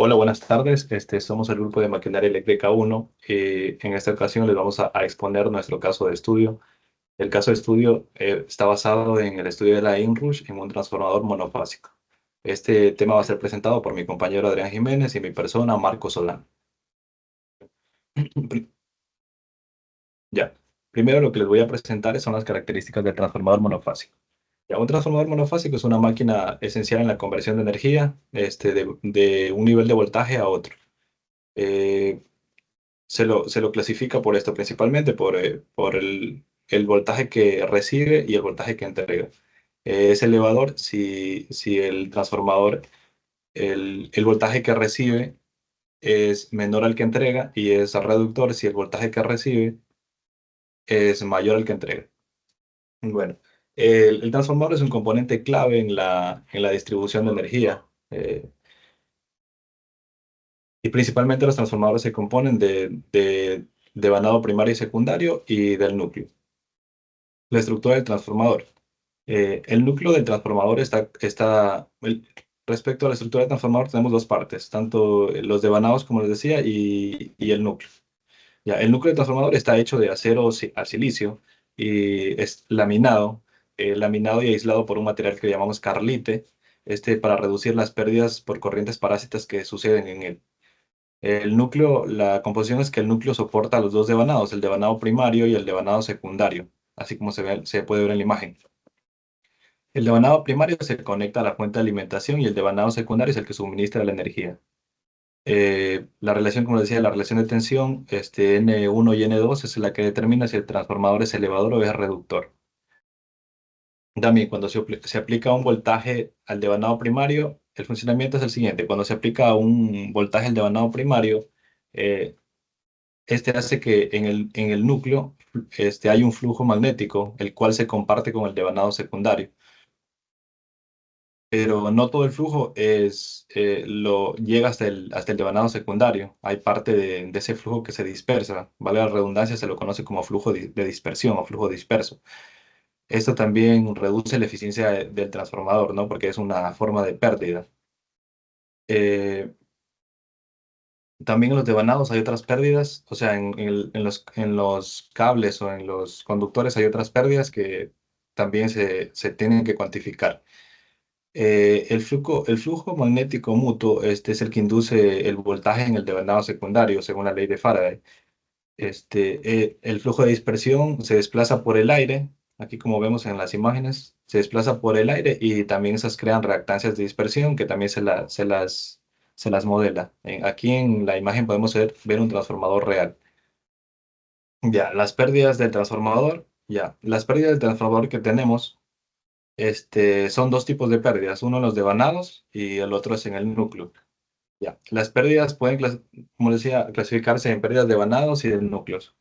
Hola, buenas tardes. Somos el grupo de Maquinaria Eléctrica 1. En esta ocasión les vamos a exponer nuestro caso de estudio. El caso de estudio está basado en el estudio de la INRUSH en un transformador monofásico. Este tema va a ser presentado por mi compañero Adrián Jiménez y mi persona, Marco Solán. Ya. Primero lo que les voy a presentar son las características del transformador monofásico. Ya, un transformador monofásico es una máquina esencial en la conversión de energía de un nivel de voltaje a otro. Eh, se lo clasifica por esto, principalmente por el voltaje que recibe y el voltaje que entrega. Es elevador si el transformador, el voltaje que recibe es menor al que entrega, y es reductor si el voltaje que recibe es mayor al que entrega. Bueno, el transformador es un componente clave en la distribución de energía. Y principalmente los transformadores se componen de vanado primario y secundario y del núcleo. La estructura del transformador. El núcleo del transformador respecto a la estructura del transformador tenemos dos partes, tanto los devanados, como les decía, y el núcleo. Ya, el núcleo del transformador está hecho de acero al silicio y es laminado y aislado por un material que llamamos carlite, para reducir las pérdidas por corrientes parásitas que suceden en él. El núcleo, la composición es que el núcleo soporta los dos devanados, el devanado primario y el devanado secundario, así como se puede ver en la imagen. El devanado primario se conecta a la fuente de alimentación y el devanado secundario es el que suministra la energía. La relación, como decía, la relación de tensión, N1 y N2 es la que determina si el transformador es elevador o es reductor. También cuando se aplica un voltaje al devanado primario, el funcionamiento es el siguiente. Cuando se aplica un voltaje al devanado primario, eh, este hace que en el núcleo hay un flujo magnético, el cual se comparte con el devanado secundario. Pero no todo el flujo llega hasta el devanado secundario. Hay parte de ese flujo que se dispersa. Vale la redundancia, se lo conoce como flujo de dispersión o flujo disperso. Esto también reduce la eficiencia del transformador, ¿no? Porque es una forma de pérdida. Eh, También en los devanados hay otras pérdidas, o sea, en los cables o en los conductores hay otras pérdidas que también se tienen que cuantificar. El flujo magnético mutuo, es el que induce el voltaje en el devanado secundario, según la ley de Faraday. El flujo de dispersión se desplaza por el aire, aquí como vemos en las imágenes, se desplaza por el aire, y también esas crean reactancias de dispersión que también se las modela. Aquí en la imagen podemos ver un transformador real. Ya, las pérdidas del transformador, las pérdidas del transformador que tenemos. Son dos tipos de pérdidas, uno en los devanados y el otro es en el núcleo. Ya. Las pérdidas pueden, como decía, clasificarse en pérdidas de vanados y de núcleos.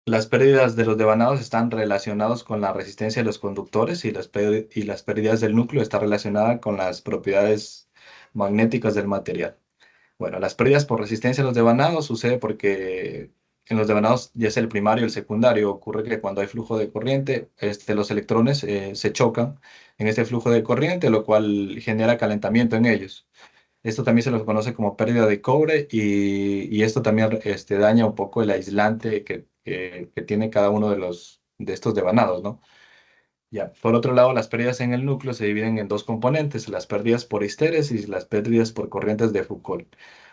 Las pérdidas de los devanados están relacionadas con la resistencia de los conductores, y las pérdidas del núcleo están relacionadas con las propiedades magnéticas del material. Bueno, las pérdidas por resistencia en los devanados sucede porque en los devanados, ya sea el primario o el secundario, ocurre que cuando hay flujo de corriente, los electrones se chocan en este flujo de corriente, lo cual genera calentamiento en ellos. Esto también se lo conoce como pérdida de cobre, y esto también daña un poco el aislante que tiene cada uno de estos devanados, ¿no? Ya. Por otro lado, las pérdidas en el núcleo se dividen en dos componentes: las pérdidas por histéresis y las pérdidas por corrientes de Foucault.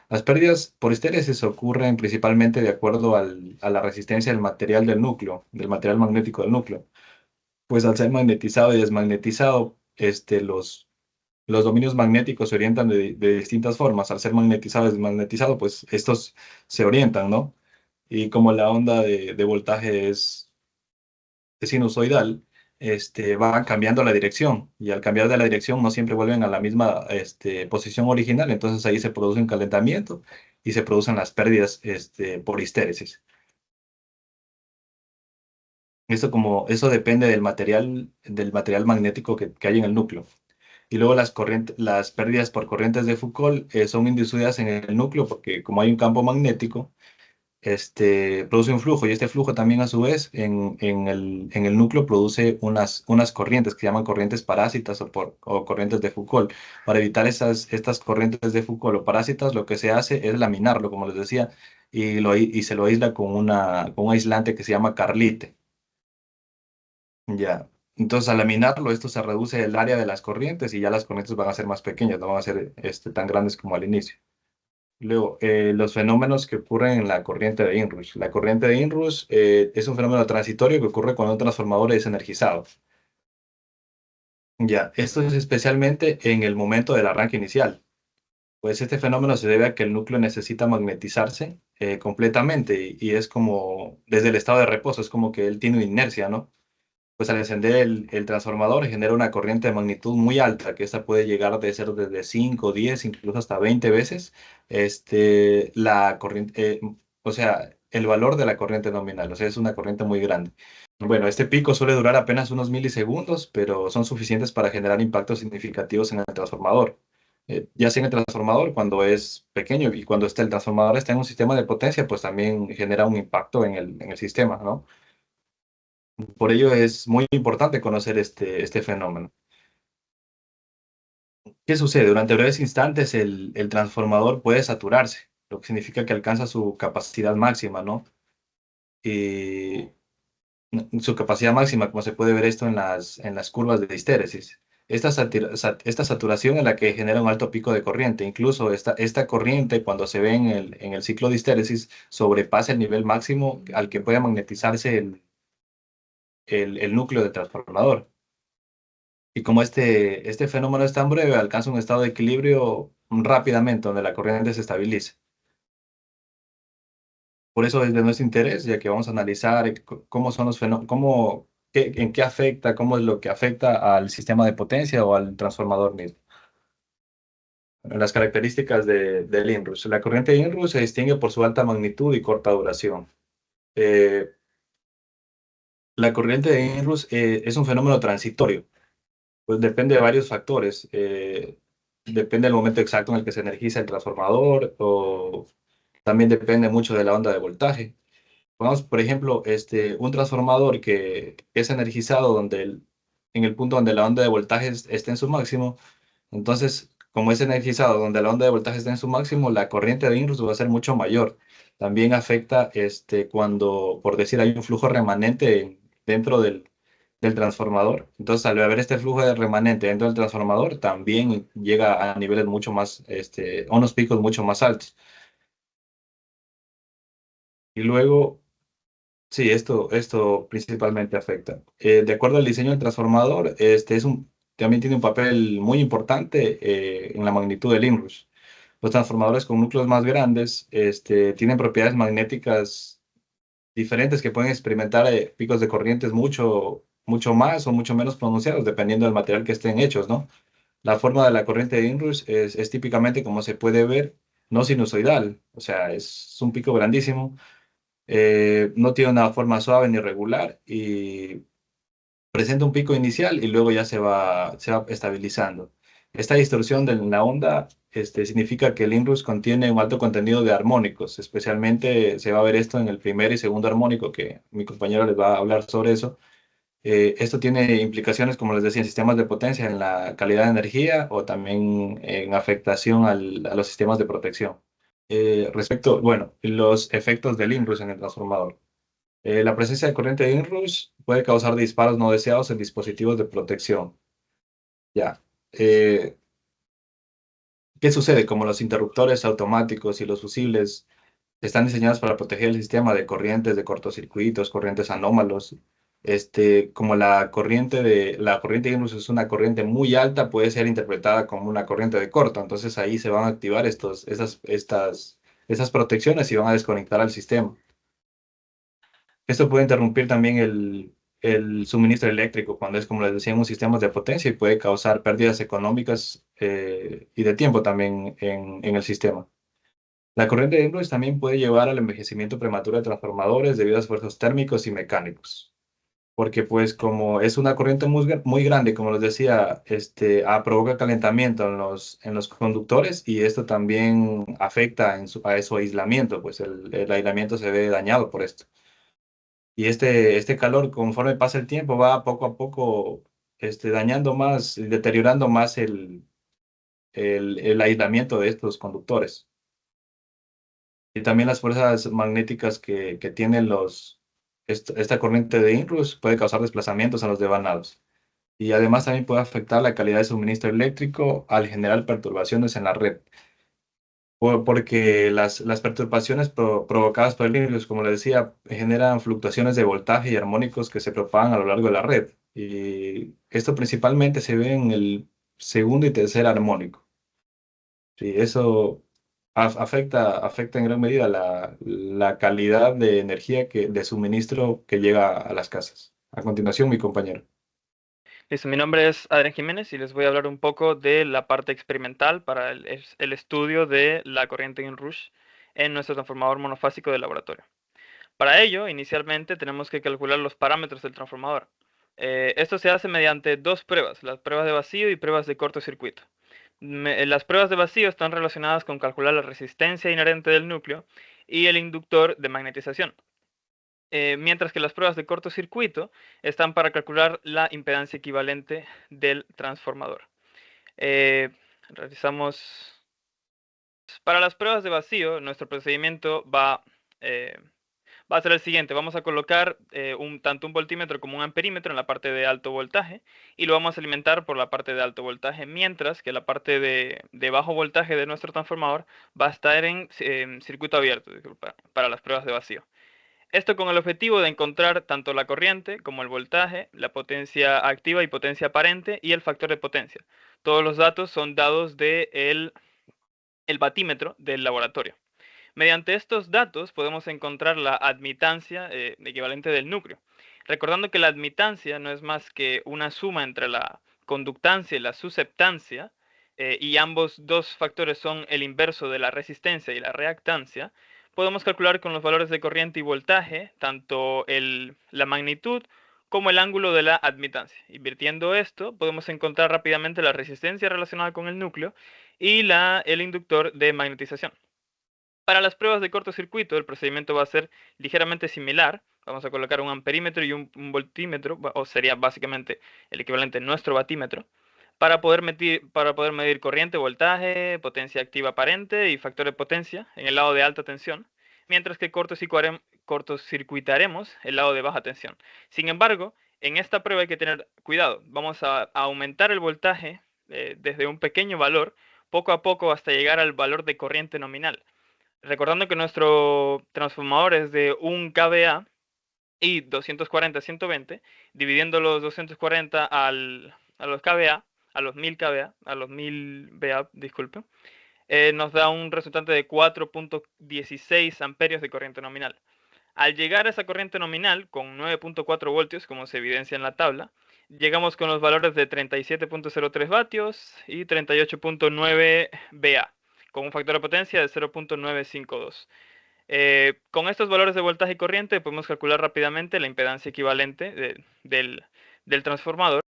Las pérdidas por histéresis ocurren principalmente de acuerdo a la resistencia del material magnético del núcleo. Pues al ser magnetizado y desmagnetizado, los dominios magnéticos se orientan de distintas formas. Al ser magnetizado y desmagnetizado, pues estos se orientan, ¿no? Y como la onda de voltaje es sinusoidal, van cambiando la dirección, y al cambiar de la dirección no siempre vuelven a la misma posición original. Entonces ahí se produce un calentamiento y se producen las pérdidas por histéresis. Eso depende del material magnético que hay en el núcleo. Y luego las pérdidas por corrientes de Foucault son inducidas en el núcleo porque, como hay un campo magnético, produce un flujo y este flujo también a su vez en el núcleo produce unas corrientes que se llaman corrientes parásitas o corrientes de Foucault. Para evitar estas corrientes de Foucault o parásitas, lo que se hace es laminarlo, como les decía, y se lo aísla con un aislante que se llama carlite. Ya. Entonces, al laminarlo, esto se reduce el área de las corrientes y ya las corrientes van a ser más pequeñas, no van a ser tan grandes como al inicio. Luego, los fenómenos que ocurren en la corriente de Inrush. La corriente de Inrush es un fenómeno transitorio que ocurre cuando un transformador es energizado. Ya, esto es especialmente en el momento del arranque inicial. Pues este fenómeno se debe a que el núcleo necesita magnetizarse completamente y es como desde el estado de reposo, es como que él tiene una inercia, ¿no? Pues al encender el transformador genera una corriente de magnitud muy alta, que esta puede llegar de ser desde 5, 10, incluso hasta 20 veces la corriente, o sea, el valor de la corriente nominal, o sea, es una corriente muy grande. Bueno, este pico suele durar apenas unos milisegundos, pero son suficientes para generar impactos significativos en el transformador. Ya sea en el transformador cuando es pequeño y cuando el transformador está en un sistema de potencia, pues también genera un impacto en el sistema, ¿no? Por ello es muy importante conocer este fenómeno. ¿Qué sucede? Durante breves instantes el transformador puede saturarse, lo que significa que alcanza su capacidad máxima, ¿no? Y su capacidad máxima, como se puede ver esto en las curvas de histéresis. Esta saturación es la que genera un alto pico de corriente. Incluso esta corriente, cuando se ve en el ciclo de histéresis, sobrepasa el nivel máximo al que puede magnetizarse el núcleo del transformador. Y como este fenómeno es tan breve, alcanza un estado de equilibrio rápidamente, donde la corriente se estabiliza. Por eso es de nuestro interés, ya que vamos a analizar cómo son los fenómenos, en qué afecta, cómo es lo que afecta al sistema de potencia o al transformador mismo. Las características del inrush. La corriente de inrush se distingue por su alta magnitud y corta duración. Eh, la corriente de inrush es un fenómeno transitorio, pues depende de varios factores. Depende del momento exacto en el que se energiza el transformador o también depende mucho de la onda de voltaje. Pongamos, por ejemplo, un transformador que es energizado en el punto donde la onda de voltaje esté en su máximo. Entonces, como es energizado donde la onda de voltaje está en su máximo, la corriente de inrush va a ser mucho mayor. También afecta cuando, por decir, hay un flujo remanente dentro del transformador. Entonces, al haber este flujo de remanente dentro del transformador, también llega a niveles mucho más, a unos picos mucho más altos. Y luego, sí, esto principalmente afecta. De acuerdo al diseño del transformador, también tiene un papel muy importante en la magnitud del inrush. Los transformadores con núcleos más grandes tienen propiedades magnéticas diferentes que pueden experimentar picos de corrientes mucho más o mucho menos pronunciados, dependiendo del material que estén hechos, ¿no? La forma de la corriente de inrush es típicamente, como se puede ver, no sinusoidal, o sea, es un pico grandísimo, no tiene una forma suave ni regular y presenta un pico inicial y luego ya se va estabilizando. Esta distorsión de la onda significa que el inrush contiene un alto contenido de armónicos, especialmente se va a ver esto en el primer y segundo armónico, que mi compañero les va a hablar sobre eso. Esto tiene implicaciones, como les decía, en sistemas de potencia, en la calidad de energía o también en afectación a los sistemas de protección. Bueno, los efectos del inrush en el transformador. La presencia de corriente de inrush puede causar disparos no deseados en dispositivos de protección. Ya. Eh, ¿Qué sucede? Como los interruptores automáticos y los fusibles están diseñados para proteger el sistema de corrientes de cortocircuitos, corrientes anómalos. Como la corriente de inrush es una corriente muy alta, puede ser interpretada como una corriente de corto. Entonces ahí se van a activar esas protecciones y van a desconectar al sistema. Esto puede interrumpir también el suministro eléctrico cuando es, como les decía, en un sistema de potencia y puede causar pérdidas económicas y de tiempo también en el sistema. La corriente de inrush también puede llevar al envejecimiento prematuro de transformadores debido a esfuerzos térmicos y mecánicos. porque pues como es una corriente muy grande, como les decía, provoca calentamiento en los conductores y esto también afecta a su aislamiento, pues el aislamiento se ve dañado por esto. Y este calor, conforme pasa el tiempo, va poco a poco dañando más, deteriorando más el aislamiento de estos conductores. Y también las fuerzas magnéticas que tienen esta corriente de inrush puede causar desplazamientos en los devanados. Y además también puede afectar la calidad de suministro eléctrico al generar perturbaciones en la red. Porque las perturbaciones provocadas por el inrush, como le decía, generan fluctuaciones de voltaje y armónicos que se propagan a lo largo de la red. Y esto principalmente se ve en el segundo y tercer armónico. Sí, eso afecta en gran medida la calidad de energía de suministro que llega a las casas. A continuación, mi compañero. Listo, mi nombre es Adrián Jiménez y les voy a hablar un poco de la parte experimental para el estudio de la corriente inrush en nuestro transformador monofásico de laboratorio. Para ello, inicialmente tenemos que calcular los parámetros del transformador. Esto se hace mediante dos pruebas, las pruebas de vacío y pruebas de cortocircuito. Las pruebas de vacío están relacionadas con calcular la resistencia inherente del núcleo y el inductor de magnetización, mientras que las pruebas de cortocircuito están para calcular la impedancia equivalente del transformador. Eh, realizamos... Para las pruebas de vacío, nuestro procedimiento va a ser el siguiente. Vamos a colocar tanto un voltímetro como un amperímetro en la parte de alto voltaje y lo vamos a alimentar por la parte de alto voltaje, mientras que la parte de bajo voltaje de nuestro transformador va a estar en circuito abierto, disculpa, para las pruebas de vacío. Esto con el objetivo de encontrar tanto la corriente como el voltaje, la potencia activa y potencia aparente y el factor de potencia. Todos los datos son dados del el batímetro del laboratorio. Mediante estos datos podemos encontrar la admitancia equivalente del núcleo. Recordando que la admitancia no es más que una suma entre la conductancia y la susceptancia, y ambos dos factores son el inverso de la resistencia y la reactancia, podemos calcular con los valores de corriente y voltaje tanto la magnitud como el ángulo de la admitancia. Invirtiendo esto, podemos encontrar rápidamente la resistencia relacionada con el núcleo y el inductor de magnetización. Para las pruebas de cortocircuito, el procedimiento va a ser ligeramente similar. Vamos a colocar un amperímetro y un voltímetro, o sería básicamente el equivalente a nuestro batímetro, para poder medir corriente, voltaje, potencia activa aparente y factor de potencia en el lado de alta tensión, mientras que cortocircuitaremos el lado de baja tensión. Sin embargo, en esta prueba hay que tener cuidado. Vamos a aumentar el voltaje desde un pequeño valor, poco a poco hasta llegar al valor de corriente nominal. Recordando que nuestro transformador es de 1 kVA y 240-120, dividiendo los 240 a los kVA, a los 1000 kVA, a los 1000 VA, disculpe, nos da un resultante de 4.16 amperios de corriente nominal. Al llegar a esa corriente nominal, con 9.4 voltios, como se evidencia en la tabla, llegamos con los valores de 37.03 vatios y 38.9 VA, con un factor de potencia de 0.952. Con estos valores de voltaje y corriente podemos calcular rápidamente la impedancia equivalente del transformador.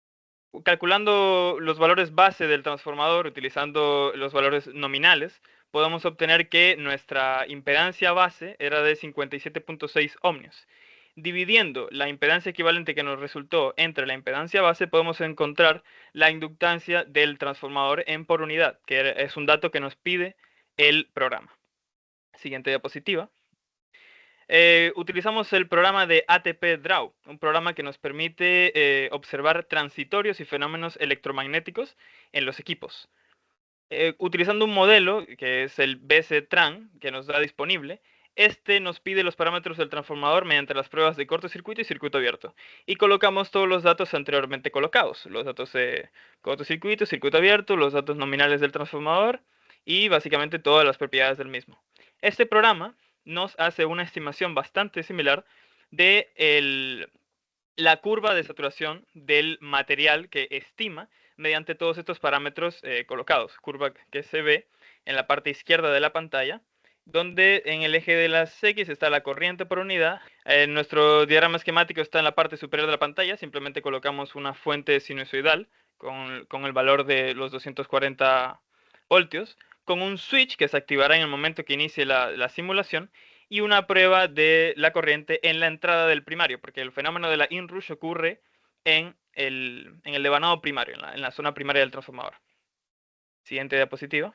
Calculando los valores base del transformador utilizando los valores nominales, podemos obtener que nuestra impedancia base era de 57.6 ohmios. Dividiendo la impedancia equivalente que nos resultó entre la impedancia base, podemos encontrar la inductancia del transformador en por unidad, que es un dato que nos pide el programa. Siguiente diapositiva. Utilizamos el programa de ATP Draw, un programa que nos permite observar transitorios y fenómenos electromagnéticos en los equipos. Utilizando un modelo que es el BC-TRAN que nos da disponible, este nos pide los parámetros del transformador mediante las pruebas de cortocircuito y circuito abierto. Y colocamos todos los datos anteriormente colocados, los datos de cortocircuito, circuito abierto, los datos nominales del transformador y básicamente todas las propiedades del mismo. Este programa nos hace una estimación bastante similar de la curva de saturación del material que estima mediante todos estos parámetros colocados. Curva que se ve en la parte izquierda de la pantalla donde en el eje de las X está la corriente por unidad. Nuestro diagrama esquemático está en la parte superior de la pantalla, simplemente colocamos una fuente sinusoidal con el valor de los 240 voltios, con un switch que se activará en el momento que inicie la simulación, y una prueba de la corriente en la entrada del primario, porque el fenómeno de la inrush ocurre en el devanado primario, en la zona primaria del transformador. Siguiente diapositiva.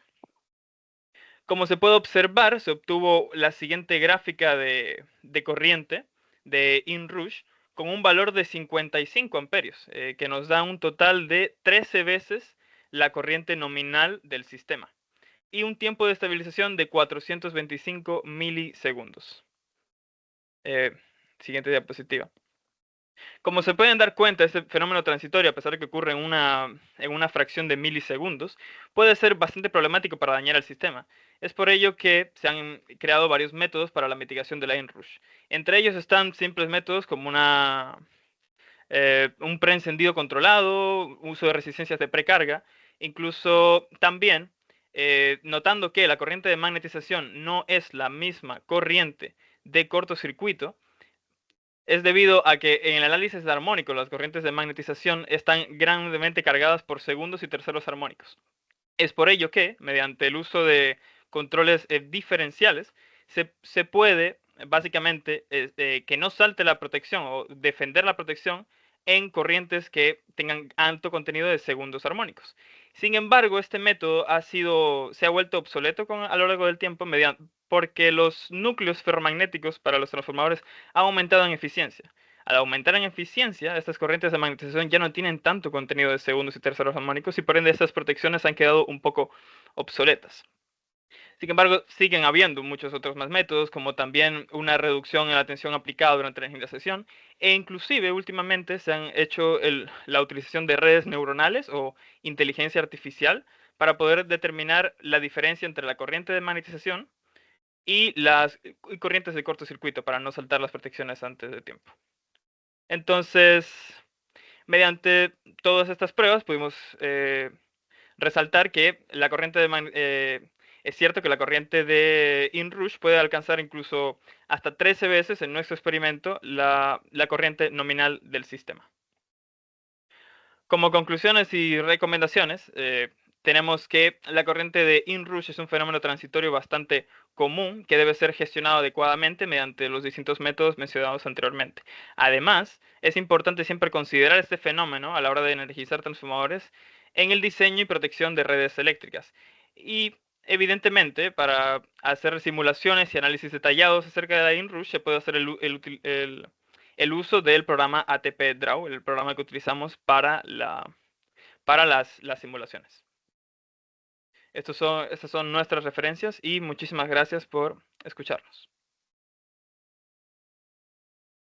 Como se puede observar, se obtuvo la siguiente gráfica de corriente de inrush con un valor de 55 amperios, que nos da un total de 13 veces la corriente nominal del sistema y un tiempo de estabilización de 425 milisegundos. Siguiente diapositiva. Como se pueden dar cuenta, este fenómeno transitorio, a pesar de que ocurre en una fracción de milisegundos, puede ser bastante problemático para dañar el sistema. Es por ello que se han creado varios métodos para la mitigación de la inrush. Entre ellos están simples métodos como un preencendido controlado, uso de resistencias de precarga, incluso también notando que la corriente de magnetización no es la misma corriente de cortocircuito, es debido a que en el análisis de armónicos las corrientes de magnetización están grandemente cargadas por segundos y terceros armónicos. Es por ello que, mediante el uso de controles diferenciales, se puede básicamente que no salte la protección o defender la protección en corrientes que tengan alto contenido de segundos armónicos. Sin embargo, este método se ha vuelto obsoleto a lo largo del tiempo porque los núcleos ferromagnéticos para los transformadores han aumentado en eficiencia. Al aumentar en eficiencia, estas corrientes de magnetización ya no tienen tanto contenido de segundos y terceros armónicos y por ende estas protecciones han quedado un poco obsoletas. Sin embargo, siguen habiendo muchos otros más métodos, como también una reducción en la tensión aplicada durante la iniciación, e inclusive últimamente se han hecho la utilización de redes neuronales o inteligencia artificial para poder determinar la diferencia entre la corriente de magnetización y las corrientes de cortocircuito para no saltar las protecciones antes de tiempo. Entonces, mediante todas estas pruebas pudimos resaltar que es cierto que la corriente de inrush puede alcanzar incluso hasta 13 veces en nuestro experimento la corriente nominal del sistema. Como conclusiones y recomendaciones, tenemos que la corriente de inrush es un fenómeno transitorio bastante común que debe ser gestionado adecuadamente mediante los distintos métodos mencionados anteriormente. Además, es importante siempre considerar este fenómeno a la hora de energizar transformadores en el diseño y protección de redes eléctricas. Y evidentemente, para hacer simulaciones y análisis detallados acerca de la inrush se puede hacer el uso del programa ATP Draw, el programa que utilizamos para las simulaciones. Estas son nuestras referencias y muchísimas gracias por escucharnos.